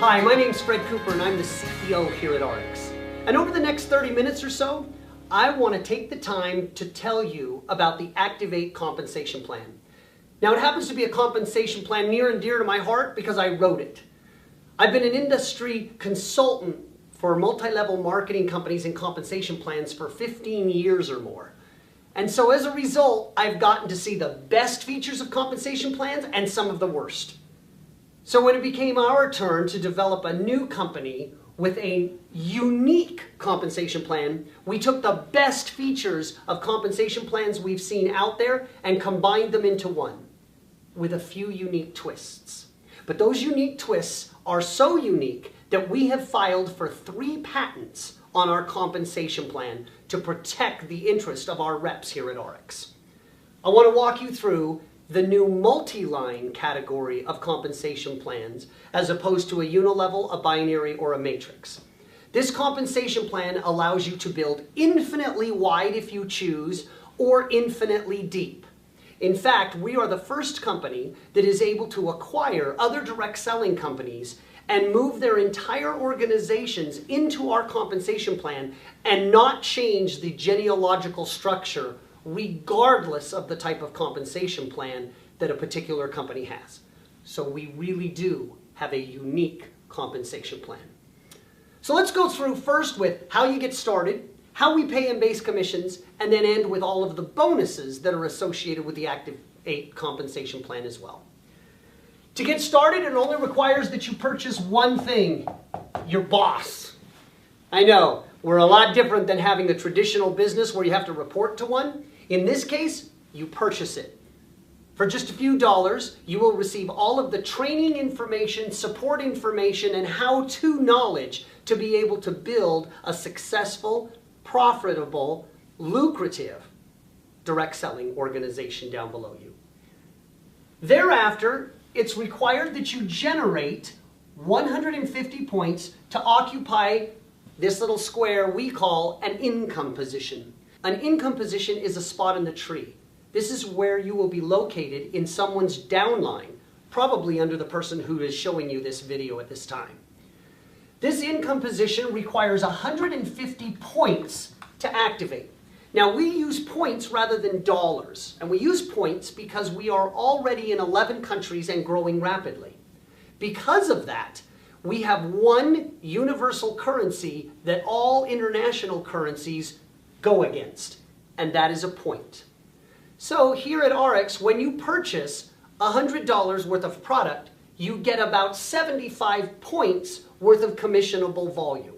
Hi, my name's Fred Cooper and I'm the CEO here at RX. And over the next 30 minutes or so, I want to take the time to tell you about the Activate compensation plan. Now, it happens to be a compensation plan near and dear to my heart because I wrote it. I've been an industry consultant for multi-level marketing companies and compensation plans for 15 years or more. And so as a result, I've gotten to see the best features of compensation plans and some of the worst. So when it became our turn to develop a new company with a unique compensation plan, we took the best features of compensation plans we've seen out there and combined them into one with a few unique twists. But those unique twists are so unique that we have filed for 3 patents on our compensation plan to protect the interest of our reps here at RX. I want to walk you through the new multi-line category of compensation plans as opposed to a unilevel, a binary, or a matrix. This compensation plan allows you to build infinitely wide if you choose, or infinitely deep. In fact, we are the first company that is able to acquire other direct selling companies and move their entire organizations into our compensation plan and not change the genealogical structure regardless of the type of compensation plan that a particular company has. So we really do have a unique compensation plan. So let's go through first with how you get started, how we pay in base commissions, and then end with all of the bonuses that are associated with the Activate compensation plan as well. To get started, it only requires that you purchase one thing: your boss. I know, we're a lot different than having a traditional business where you have to report to one. In this case, you purchase it. For just a few dollars, you will receive all of the training information, support information, and how-to knowledge to be able to build a successful, profitable, lucrative direct selling organization down below you. Thereafter, it's required that you generate 150 points to occupy this little square we call an income position. An income position is a spot in the tree. This is where you will be located in someone's downline, probably under the person who is showing you this video at this time. This income position requires 150 points to activate. Now, we use points rather than dollars, and we use points because we are already in 11 countries and growing rapidly. Because of that, we have one universal currency that all international currencies go against, and that is a point. So here at RX, when you purchase $100 worth of product, you get about 75 points worth of commissionable volume.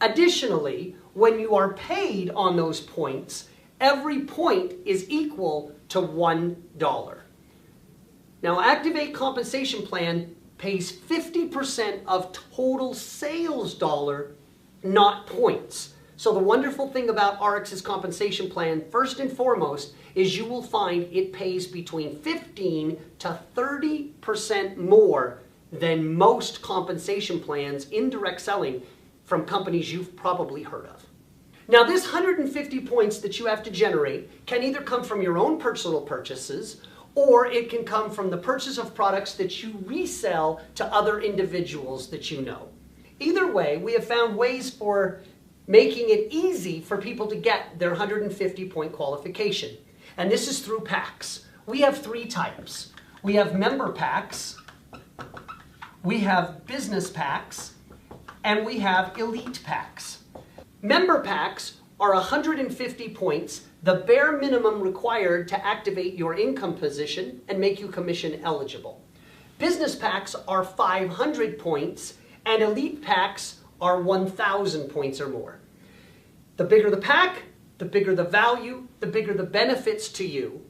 Additionally, when you are paid on those points, every point is equal to $1. Now, Activate compensation plan pays 50% of total sales dollar, not points. So the wonderful thing about RX's compensation plan, first and foremost, is you will find it pays between 15 to 30% more than most compensation plans in direct selling from companies you've probably heard of. Now, this 150 points that you have to generate can either come from your own personal purchases, or it can come from the purchase of products that you resell to other individuals that you know. Either way, we have found ways for making it easy for people to get their 150 point qualification. And this is through packs. We have 3 types. We have member packs, we have business packs, and we have elite packs. Member packs are 150 points, the bare minimum required to activate your income position and make you commission eligible. Business packs are 500 points, and elite packs are 1,000 points or more. The bigger the pack, the bigger the value, the bigger the benefits to you,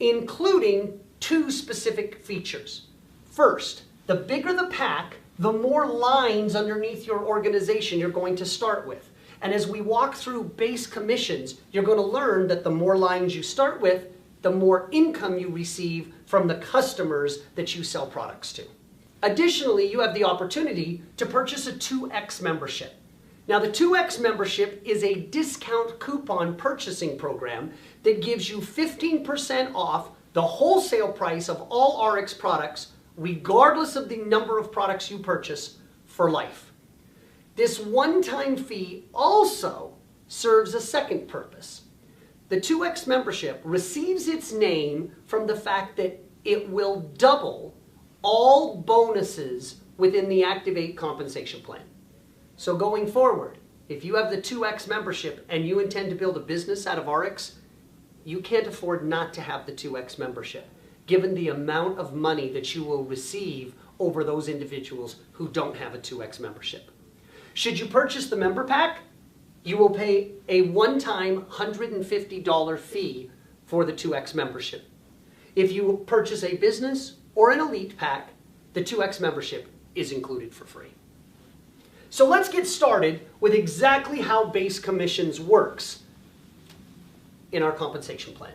including 2 specific features. First, the bigger the pack, the more lines underneath your organization you're going to start with. And as we walk through base commissions, you're going to learn that the more lines you start with, the more income you receive from the customers that you sell products to. Additionally, you have the opportunity to purchase a 2X membership. Now, the 2X membership is a discount coupon purchasing program that gives you 15% off the wholesale price of all RX products, regardless of the number of products you purchase, for life. This one-time fee also serves a second purpose. The 2X membership receives its name from the fact that it will double all bonuses within the Activate compensation plan. So going forward, if you have the 2X membership and you intend to build a business out of RX, you can't afford not to have the 2X membership, given the amount of money that you will receive over those individuals who don't have a 2X membership. Should you purchase the member pack, you will pay a one-time $150 fee for the 2X membership. If you purchase a business or an elite pack, the 2X membership is included for free. So let's get started with exactly how base commissions works in our compensation plan.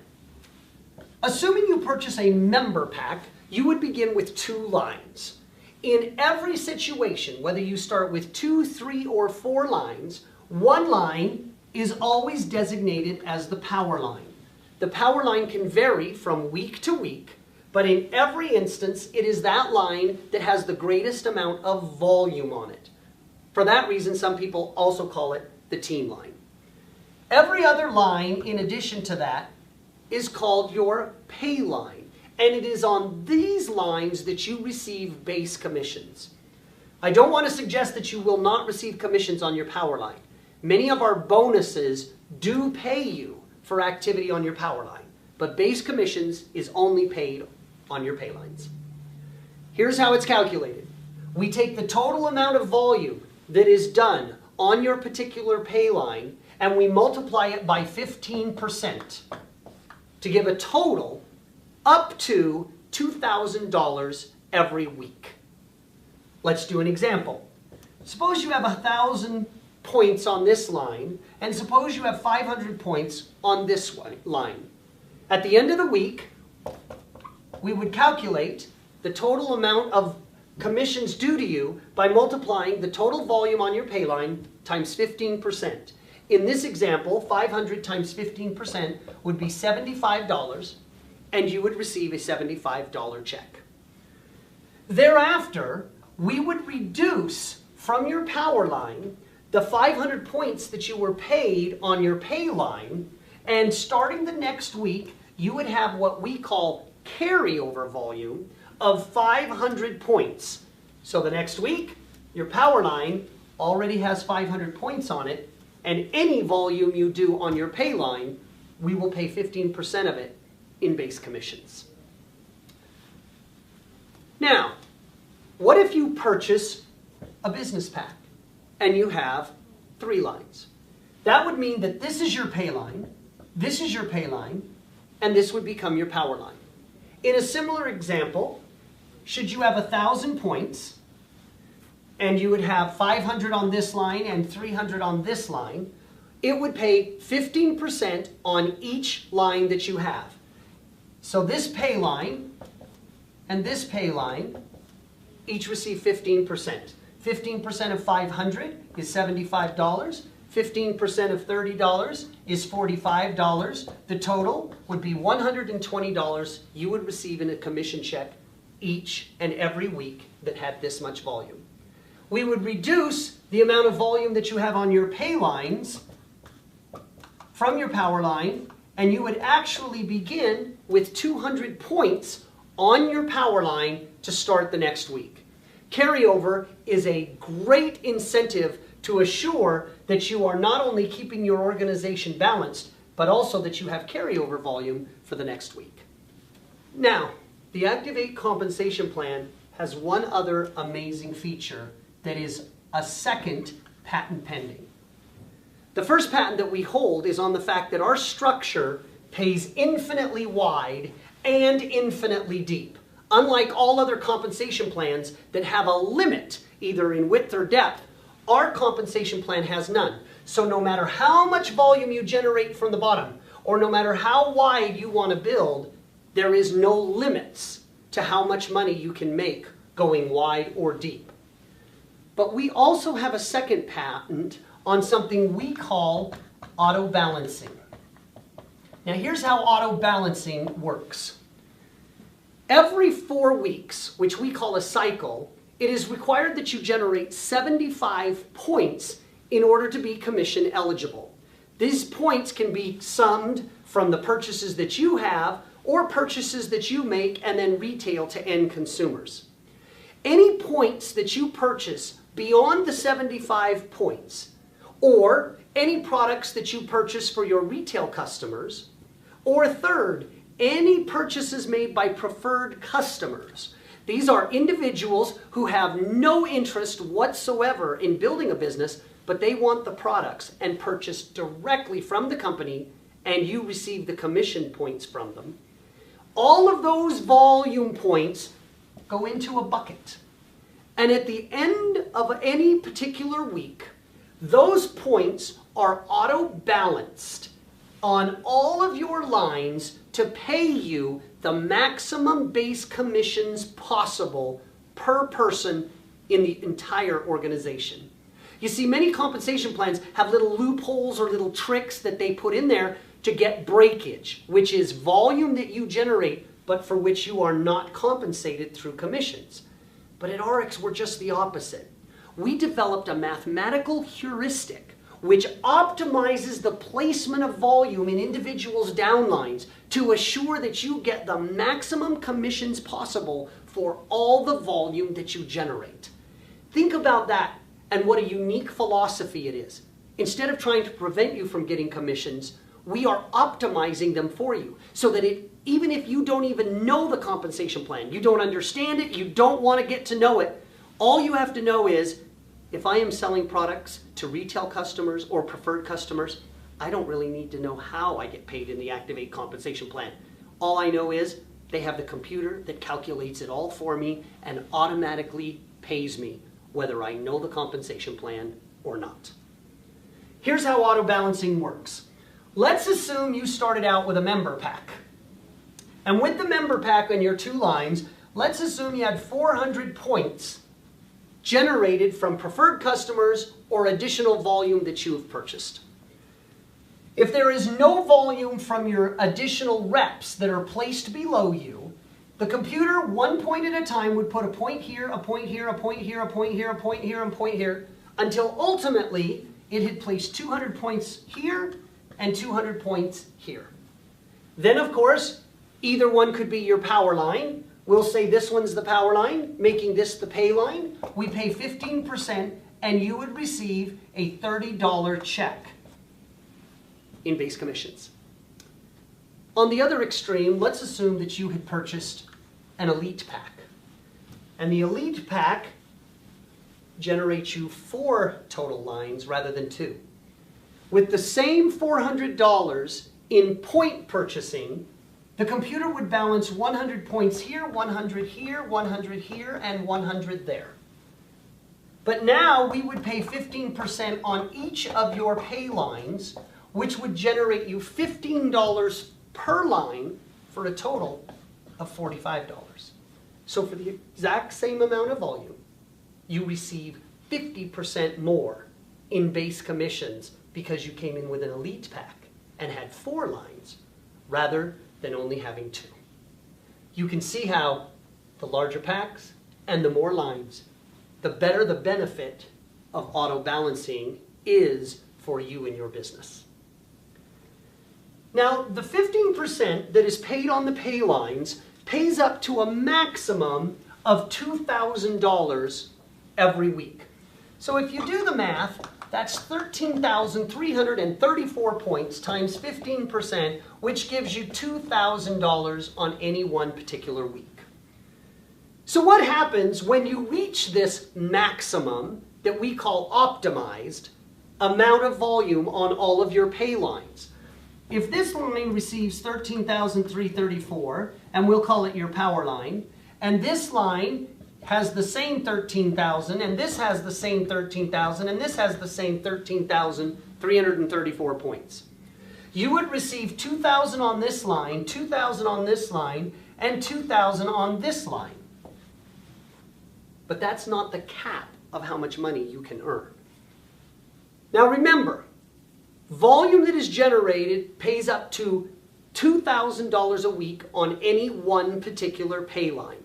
Assuming you purchase a member pack, you would begin with 2 lines. In every situation, whether you start with 2, 3, or 4 lines, one line is always designated as the power line. The power line can vary from week to week, but in every instance, it is that line that has the greatest amount of volume on it. For that reason, some people also call it the team line. Every other line, in addition to that, is called your pay line, and it is on these lines that you receive base commissions. I don't want to suggest that you will not receive commissions on your power line. Many of our bonuses do pay you for activity on your power line, but base commissions is only paid on your pay lines. Here's how it's calculated. We take the total amount of volume that is done on your particular pay line and we multiply it by 15% to give a total up to $2,000 every week. Let's do an example. Suppose you have 1,000 points on this line, and suppose you have 500 points on this line. At the end of the week, we would calculate the total amount of commissions due to you by multiplying the total volume on your pay line times 15%. In this example, 500 times 15% would be $75, and you would receive a $75 check. Thereafter, we would reduce from your power line the 500 points that you were paid on your pay line, and starting the next week, you would have what we call carryover volume of 500 points. So the next week, your power line already has 500 points on it, and any volume you do on your pay line, we will pay 15% of it in base commissions. Now, what if you purchase a business pack and you have 3 lines? That would mean that this is your pay line, this is your pay line, and this would become your power line. In a similar example, should you have 1,000 points, and you would have 500 on this line and 300 on this line, it would pay 15% on each line that you have. So this pay line and this pay line each receive 15%. 15% of 500 is $75. 15% of $30 is $45. The total would be $120 you would receive in a commission check each and every week that had this much volume. We would reduce the amount of volume that you have on your pay lines from your power line, and you would actually begin with 200 points on your power line to start the next week. Carryover is a great incentive to assure that you are not only keeping your organization balanced, but also that you have carryover volume for the next week. Now, the Activate compensation plan has one other amazing feature that is a second patent pending. The first patent that we hold is on the fact that our structure pays infinitely wide and infinitely deep. Unlike all other compensation plans that have a limit, either in width or depth, our compensation plan has none. So no matter how much volume you generate from the bottom, or no matter how wide you want to build, there is no limits to how much money you can make going wide or deep. But we also have a second patent on something we call auto balancing. Now here's how auto balancing works. Every 4 weeks, which we call a cycle, it is required that you generate 75 points in order to be commission eligible. These points can be summed from the purchases that you have or purchases that you make and then retail to end consumers. Any points that you purchase beyond the 75 points, or any products that you purchase for your retail customers, or third, any purchases made by preferred customers. These are individuals who have no interest whatsoever in building a business, but they want the products and purchase directly from the company, and you receive the commission points from them. All of those volume points go into a bucket. And at the end of any particular week, those points are auto-balanced on all of your lines to pay you the maximum base commissions possible per person in the entire organization. You see, many compensation plans have little loopholes or little tricks that they put in there to get breakage, which is volume that you generate, but for which you are not compensated through commissions. But at RX, we're just the opposite. We developed a mathematical heuristic which optimizes the placement of volume in individuals' downlines to assure that you get the maximum commissions possible for all the volume that you generate. Think about that and what a unique philosophy it is. Instead of trying to prevent you from getting commissions, we are optimizing them for you so that even if you don't even know the compensation plan, you don't understand it, you don't want to get to know it, all you have to know is, if I am selling products to retail customers or preferred customers, I don't really need to know how I get paid in the Activate compensation plan. All I know is they have the computer that calculates it all for me and automatically pays me, whether I know the compensation plan or not. Here's how auto balancing works. Let's assume you started out with a member pack. And with the member pack on your two lines, let's assume you had 400 points generated from preferred customers or additional volume that you have purchased. If there is no volume from your additional reps that are placed below you, the computer, 1 point at a time, would put a point here, a point here, a point here, a point here, a point here, and a point here, until ultimately it had placed 200 points here and 200 points here. Then, of course, either one could be your power line. We'll say this one's the power line, making this the pay line. We pay 15%, and you would receive a $30 check in base commissions. On the other extreme, let's assume that you had purchased an elite pack. And the elite pack generates you 4 total lines rather than 2. With the same $400 in point purchasing, the computer would balance 100 points here, 100 here, 100 here, and 100 there. But now we would pay 15% on each of your pay lines, which would generate you $15 per line for a total of $45. So for the exact same amount of volume, you receive 50% more in base commissions because you came in with an elite pack and had 4 lines rather than only having 2. You can see how the larger packs and the more lines, the better the benefit of auto balancing is for you and your business. Now, the 15% that is paid on the pay lines pays up to a maximum of $2,000 every week. So if you do the math, that's 13,334 points times 15%, which gives you $2,000 on any one particular week. So what happens when you reach this maximum that we call optimized amount of volume on all of your pay lines? If this line receives 13,334, and we'll call it your power line, and this line has the same 13,000, and this has the same 13,000, and this has the same 13,334 points, you would receive 2,000 on this line, 2,000 on this line, and 2,000 on this line. But that's not the cap of how much money you can earn. Now remember, volume that is generated pays up to $2,000 a week on any one particular pay line.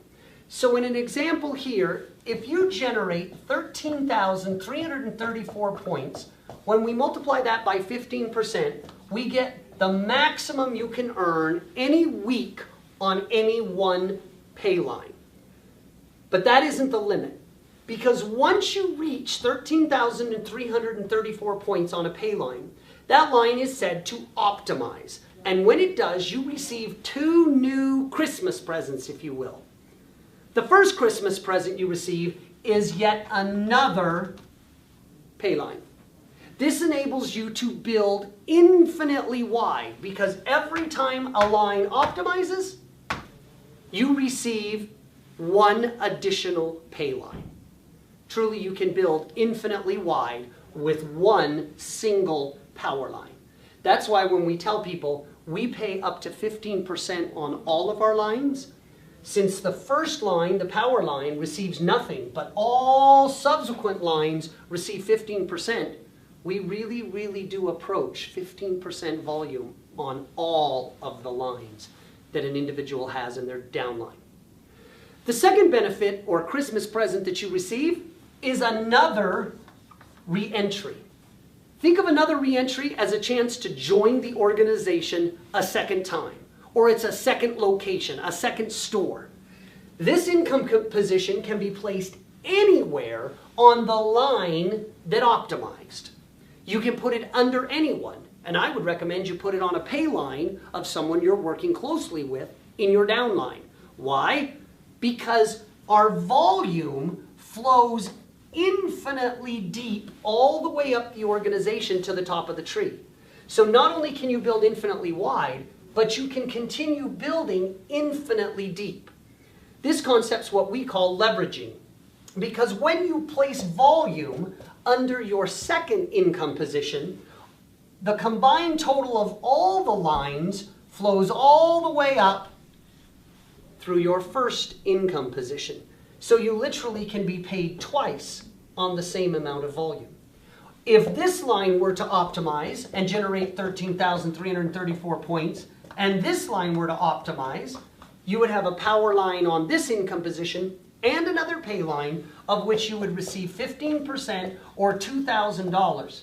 So in an example here, if you generate 13,334 points, when we multiply that by 15%, we get the maximum you can earn any week on any one pay line. But that isn't the limit, because once you reach 13,334 points on a pay line, that line is said to optimize. And when it does, you receive 2 new Christmas presents, if you will. The first Christmas present you receive is yet another pay line. This enables you to build infinitely wide, because every time a line optimizes, you receive 1 additional pay line. Truly, you can build infinitely wide with 1 single power line. That's why when we tell people we pay up to 15% on all of our lines, since the first line, the power line, receives nothing, but all subsequent lines receive 15%, we really do approach 15% volume on all of the lines that an individual has in their downline. The second benefit or Christmas present that you receive is another re-entry. Think of another re-entry as a chance to join the organization a second time, or it's a second location, a second store. This income position can be placed anywhere on the line that optimized. You can put it under anyone, and I would recommend you put it on a pay line of someone you're working closely with in your downline. Why? Because our volume flows infinitely deep all the way up the organization to the top of the tree. So not only can you build infinitely wide, but you can continue building infinitely deep. This concept's what we call leveraging, because when you place volume under your second income position, the combined total of all the lines flows all the way up through your first income position. So you literally can be paid twice on the same amount of volume. If this line were to optimize and generate 13,334 points, and this line were to optimize, you would have a power line on this income position and another pay line of which you would receive 15% or $2,000.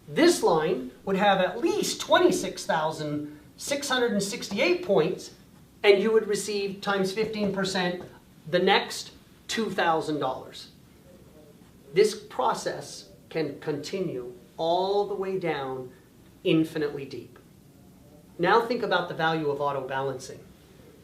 This line would have at least 26,668 points, and you would receive times 15% the next $2,000. This process can continue all the way down infinitely deep. Now think about the value of auto balancing,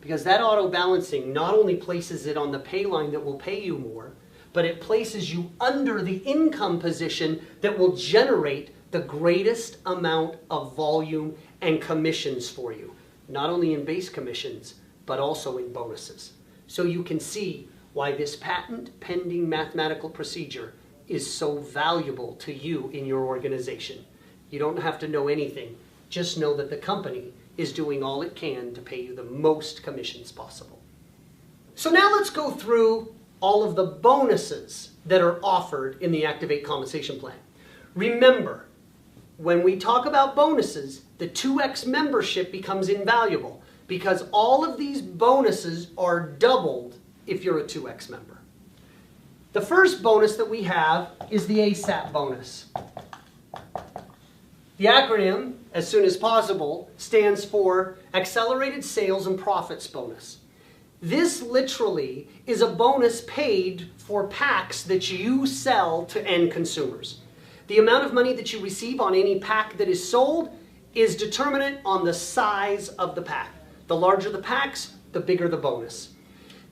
because that auto balancing not only places it on the pay line that will pay you more, but it places you under the income position that will generate the greatest amount of volume and commissions for you, not only in base commissions, but also in bonuses. So you can see why this patent pending mathematical procedure is so valuable to you in your organization. You don't have to know anything. Just know that the company is doing all it can to pay you the most commissions possible. So now let's go through all of the bonuses that are offered in the Activate Compensation Plan. Remember, when we talk about bonuses, the 2X membership becomes invaluable because all of these bonuses are doubled if you're a 2X member. The first bonus that we have is the ASAP bonus. The acronym, as soon as possible, stands for Accelerated Sales and Profits Bonus. This literally is a bonus paid for packs that you sell to end consumers. The amount of money that you receive on any pack that is sold is determinant on the size of the pack. The larger the packs, the bigger the bonus.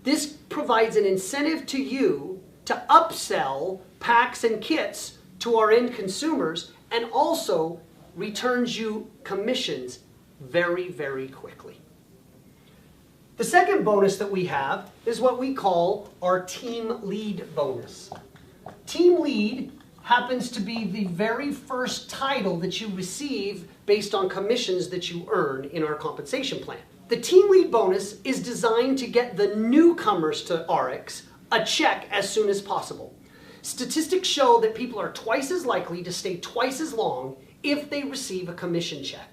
This provides an incentive to you to upsell packs and kits to our end consumers, and also returns you commissions very, very quickly. The second bonus that we have is what we call our Team Lead bonus. Team Lead happens to be the very first title that you receive based on commissions that you earn in our compensation plan. The Team Lead bonus is designed to get the newcomers to RX a check as soon as possible. Statistics show that people are twice as likely to stay twice as long if they receive a commission check.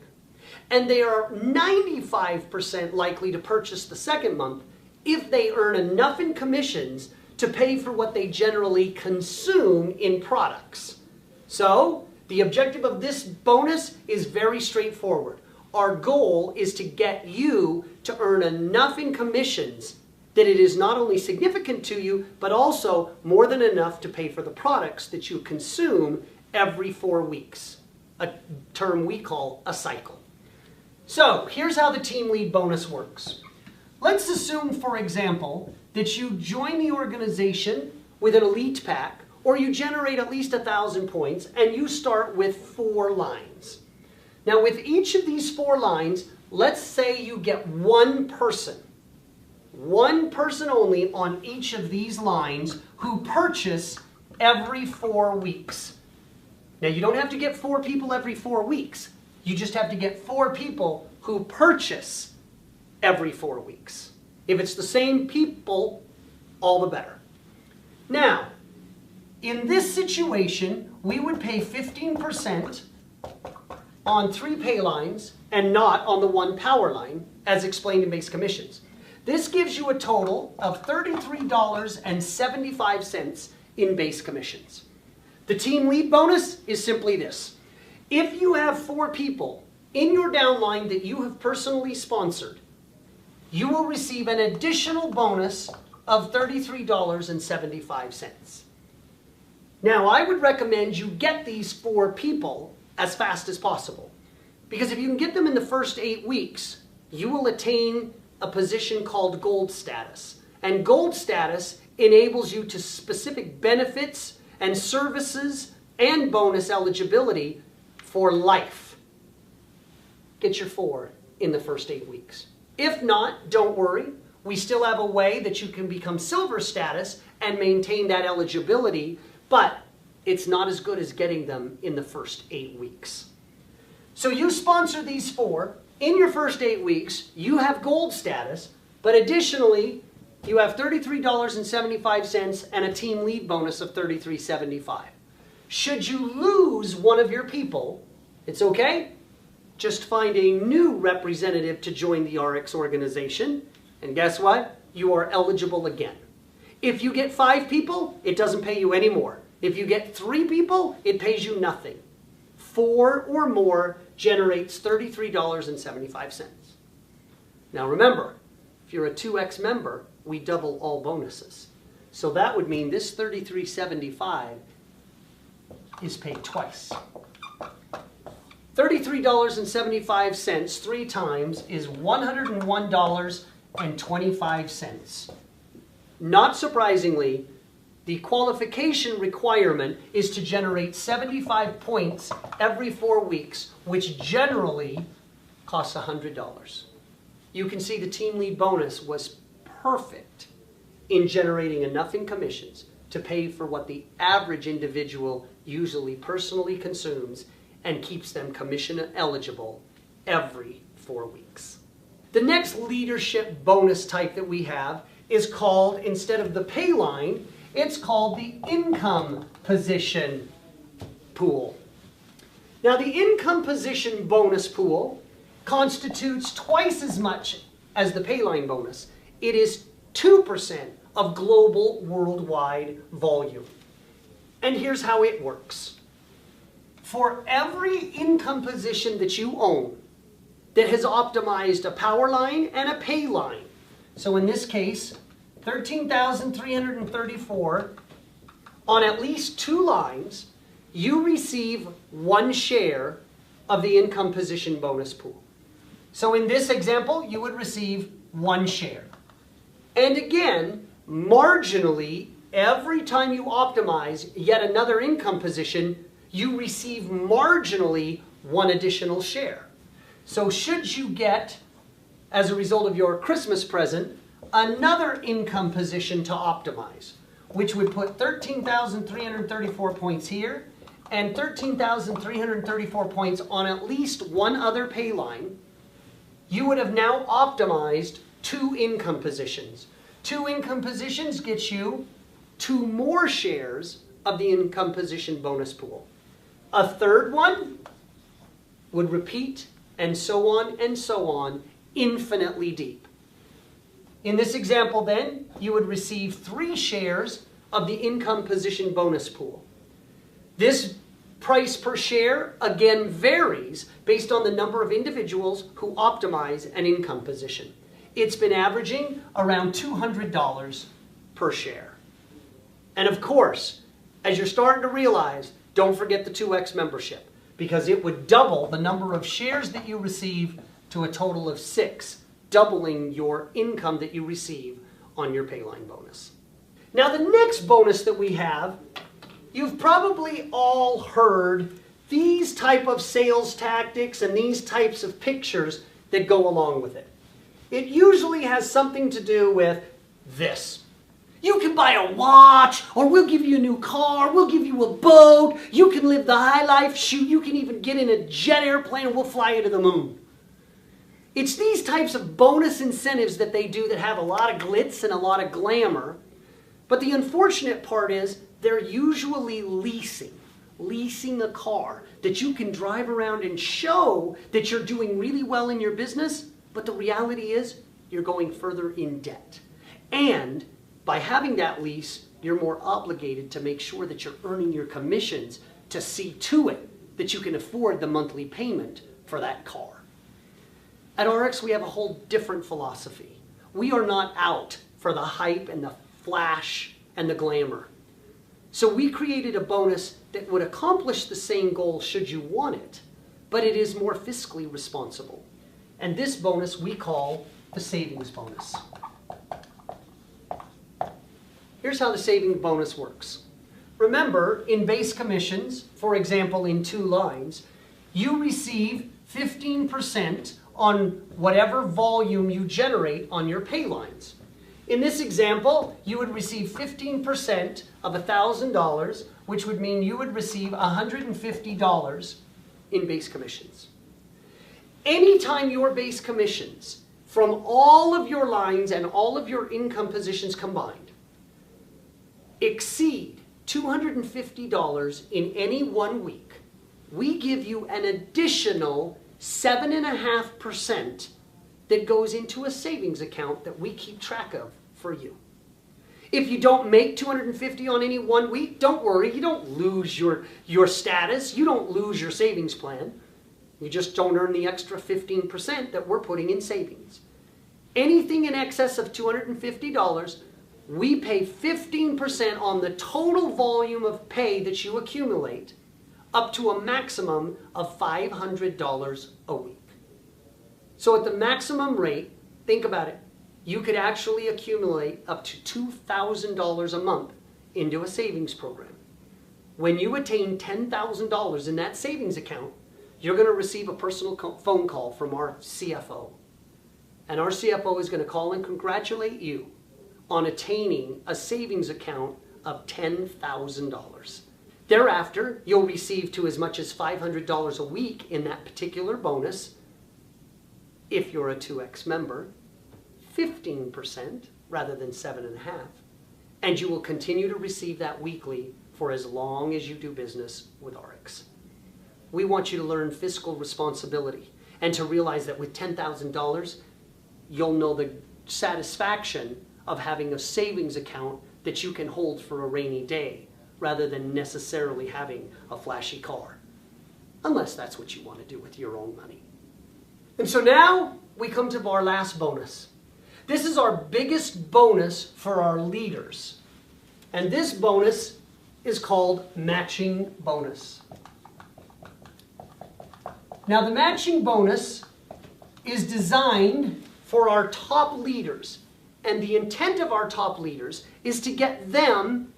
And they are 95% likely to purchase the second month if they earn enough in commissions to pay for what they generally consume in products. So, the objective of this bonus is very straightforward. Our goal is to get you to earn enough in commissions that it is not only significant to you, but also more than enough to pay for the products that you consume every 4 weeks, a term we call a cycle. So, here's how the team lead bonus works. Let's assume, for example, that you join the organization with an elite pack, or you generate at least 1,000 points, and you start with 4 lines. Now, with each of these 4 lines, let's say you get one person only on each of these lines who purchase every 4 weeks. Now, you don't have to get 4 people every 4 weeks. You just have to get 4 people who purchase every 4 weeks. If it's the same people, all the better. Now, in this situation, we would pay 15% on 3 pay lines and not on the 1 power line, as explained in base commissions. This gives you a total of $33.75 in base commissions. The team lead bonus is simply this. If you have 4 people in your downline that you have personally sponsored, you will receive an additional bonus of $33.75. Now, I would recommend you get these 4 people as fast as possible, because if you can get them in the first 8 weeks, you will attain a position called gold status. And gold status enables you to specific benefits and services and bonus eligibility for life. Get your 4 in the first 8 weeks. If not, don't worry. We still have a way that you can become silver status and maintain that eligibility, but it's not as good as getting them in the first 8 weeks. So you sponsor these 4. In your first 8 weeks, you have gold status, but additionally, you have $33.75 and a team lead bonus of $33.75. Should you lose one of your people, it's okay. Just find a new representative to join the RX organization, and guess what? You are eligible again. If you get 5 people, it doesn't pay you any more. If you get 3 people, it pays you nothing. 4 or more generates $33.75. Now remember, if you're a 2X member, we double all bonuses. So that would mean this $33.75 is paid twice. $33.75 3 times is $101.25. Not surprisingly, the qualification requirement is to generate 75 points every 4 weeks, which generally costs $100. You can see the team lead bonus was perfect in generating enough in commissions to pay for what the average individual usually personally consumes and keeps them commission eligible every 4 weeks. The next leadership bonus type that we have is called, instead of the pay line, it's called the income position pool. Now, the income position bonus pool constitutes twice as much as the pay line bonus. It is 2% of global worldwide volume. And here's how it works. For every income position that you own that has optimized a power line and a pay line, so in this case, 13,334 on at least 2 lines, you receive 1 share of the income position bonus pool. So in this example, you would receive 1 share. And again, marginally, every time you optimize yet another income position, you receive marginally 1 additional share. So should you get, as a result of your Christmas present, another income position to optimize, which would put 13,334 points here and 13,334 points on at least 1 other pay line, you would have now optimized 2 income positions. 2 income positions get you 2 more shares of the income position bonus pool. A third one would repeat, and so on, infinitely deep. In this example then, you would receive 3 shares of the income position bonus pool. This price per share again varies based on the number of individuals who optimize an income position. It's been averaging around $200 per share. And of course, as you're starting to realize, don't forget the 2X membership, because it would double the number of shares that you receive to a total of 6, doubling your income that you receive on your Payline bonus. Now the next bonus that we have, you've probably all heard these type of sales tactics and these types of pictures that go along with it. It usually has something to do with this. You can buy a watch, or we'll give you a new car, we'll give you a boat, you can live the high life, shoot, you can even get in a jet airplane and we'll fly you to the moon. It's these types of bonus incentives that they do that have a lot of glitz and a lot of glamour. But the unfortunate part is they're usually leasing a car that you can drive around and show that you're doing really well in your business, but the reality is you're going further in debt. And by having that lease, you're more obligated to make sure that you're earning your commissions to see to it that you can afford the monthly payment for that car. At RX, we have a whole different philosophy. We are not out for the hype and the flash and the glamour. So we created a bonus that would accomplish the same goal should you want it, but it is more fiscally responsible. And this bonus we call the savings bonus. Here's how the savings bonus works. Remember, in base commissions, for example in 2 lines, you receive 15% on whatever volume you generate on your pay lines. In this example, you would receive 15% of $1,000, which would mean you would receive $150 in base commissions. Anytime your base commissions from all of your lines and all of your income positions combined exceed $250 in any 1 week, we give you an additional 7.5% that goes into a savings account that we keep track of for you. If you don't make $250 on any 1 week, don't worry, you don't lose your status, you don't lose your savings plan. You just don't earn the extra 15% that we're putting in savings. Anything in excess of $250, we pay 15% on the total volume of pay that you accumulate, up to a maximum of $500 a week. So at the maximum rate, think about it, you could actually accumulate up to $2,000 a month into a savings program. When you attain $10,000 in that savings account, you're going to receive a personal phone call from our CFO. And our CFO is going to call and congratulate you on attaining a savings account of $10,000. Thereafter, you'll receive to as much as $500 a week in that particular bonus. If you're a 2X member, 15% rather than 7.5%. And you will continue to receive that weekly for as long as you do business with RX. We want you to learn fiscal responsibility and to realize that with $10,000, you'll know the satisfaction of having a savings account that you can hold for a rainy day rather than necessarily having a flashy car, unless that's what you want to do with your own money. And so now we come to our last bonus. This is our biggest bonus for our leaders. And this bonus is called matching bonus. Now the matching bonus is designed for our top leaders. And the intent of our top leaders is to get them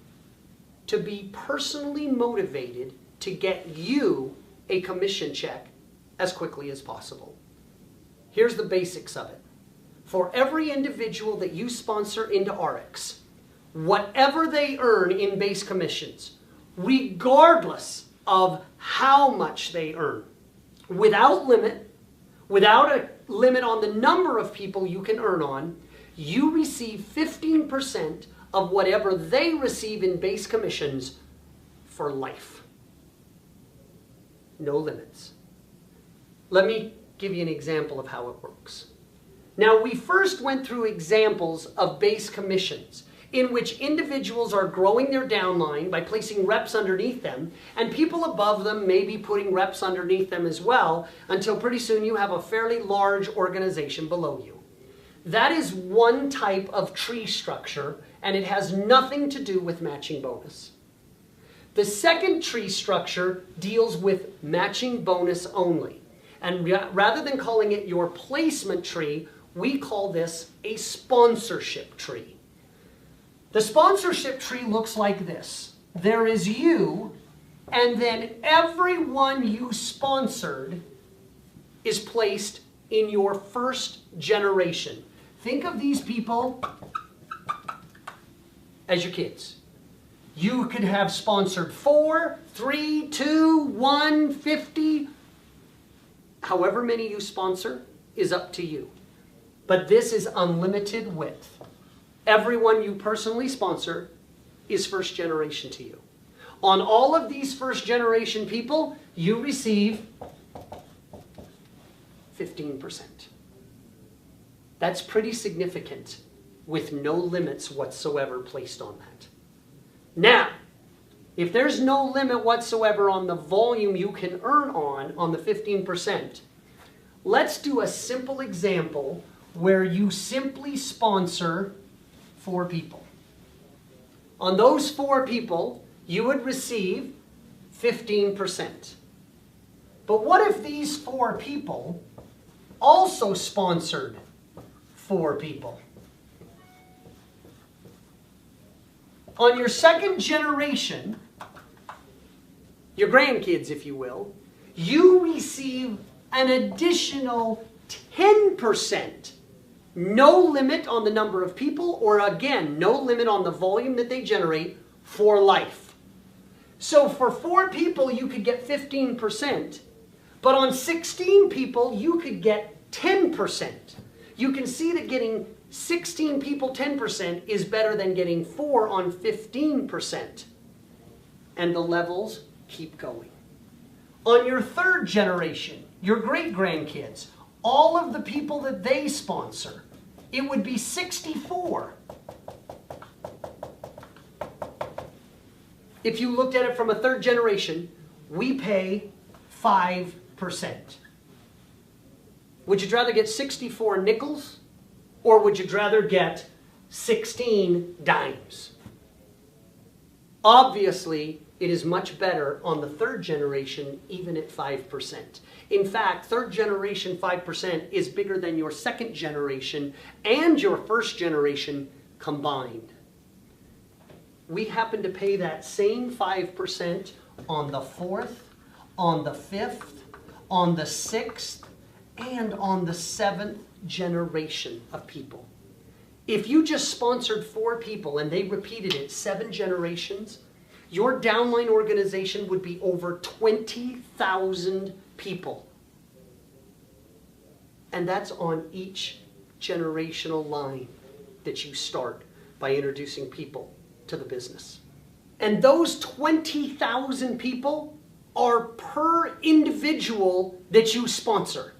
to be personally motivated to get you a commission check as quickly as possible. Here's the basics of it. For every individual that you sponsor into RX, whatever they earn in base commissions, regardless of how much they earn, without a limit on the number of people you can earn on, you receive 15% of whatever they receive in base commissions for life. No limits. Let me give you an example of how it works. Now, we first went through examples of base commissions in which individuals are growing their downline by placing reps underneath them, and people above them may be putting reps underneath them as well, until pretty soon you have a fairly large organization below you. That is one type of tree structure, and it has nothing to do with matching bonus. The second tree structure deals with matching bonus only. And rather than calling it your placement tree, we call this a sponsorship tree. The sponsorship tree looks like this. There is you, and then everyone you sponsored is placed in your first generation. Think of these people as your kids. You could have sponsored 4, 3, 2, 1, 50. However many you sponsor is up to you. But this is unlimited width. Everyone you personally sponsor is first generation to you. On all of these first generation people, you receive 15%. That's pretty significant with no limits whatsoever placed on that. Now, if there's no limit whatsoever on the volume you can earn on the 15%, let's do a simple example where you simply sponsor 4 people. On those 4 people, you would receive 15%. But what if these 4 people also sponsored 4 people? On your second generation, your grandkids, if you will, you receive an additional 10%. No limit on the number of people, or again, no limit on the volume that they generate for life. So for 4 people, you could get 15%, but on 16 people, you could get 10%. You can see that getting 16 people 10% is better than getting 4 on 15%. And the levels keep going. On your third generation, your great-grandkids, all of the people that they sponsor, it would be 64. If you looked at it from a third generation, we pay 5%. Would you rather get 64 nickels, or would you rather get 16 dimes? Obviously, it is much better on the third generation, even at 5%. In fact, third generation 5% is bigger than your second generation and your first generation combined. We happen to pay that same 5% on the 4th, on the 5th, on the 6th, and on the 7th generation of people. If you just sponsored 4 people and they repeated it 7 generations, your downline organization would be over 20,000 people. And that's on each generational line that you start by introducing people to the business. And those 20,000 people are per individual that you sponsor.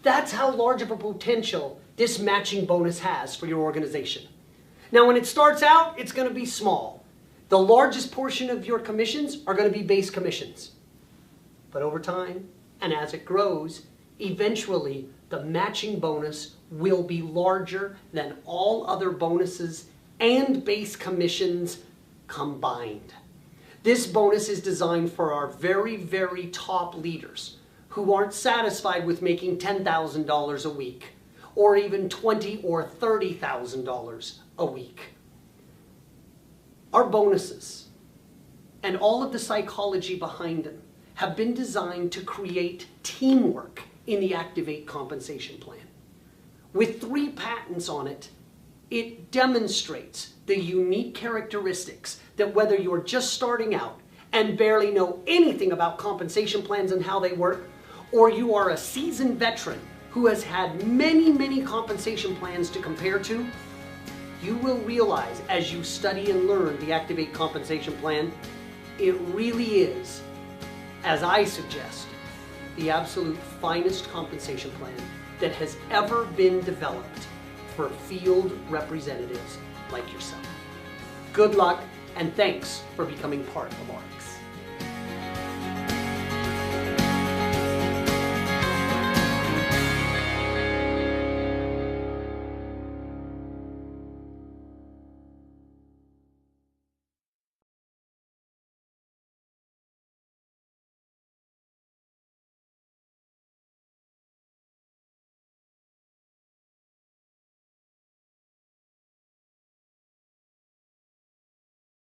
That's how large of a potential this matching bonus has for your organization. Now, when it starts out, it's going to be small. The largest portion of your commissions are going to be base commissions. But over time, and as it grows, eventually the matching bonus will be larger than all other bonuses and base commissions combined. This bonus is designed for our very, very top leaders who aren't satisfied with making $10,000 a week, or even $20,000 or $30,000 a week. Our bonuses and all of the psychology behind them have been designed to create teamwork in the Activate compensation plan. With 3 patents on it, it demonstrates the unique characteristics that whether you're just starting out and barely know anything about compensation plans and how they work, or you are a seasoned veteran who has had many, many compensation plans to compare to, you will realize as you study and learn the Activate compensation plan, it really is, as I suggest, the absolute finest compensation plan that has ever been developed for field representatives like yourself. Good luck, and thanks for becoming part of RX.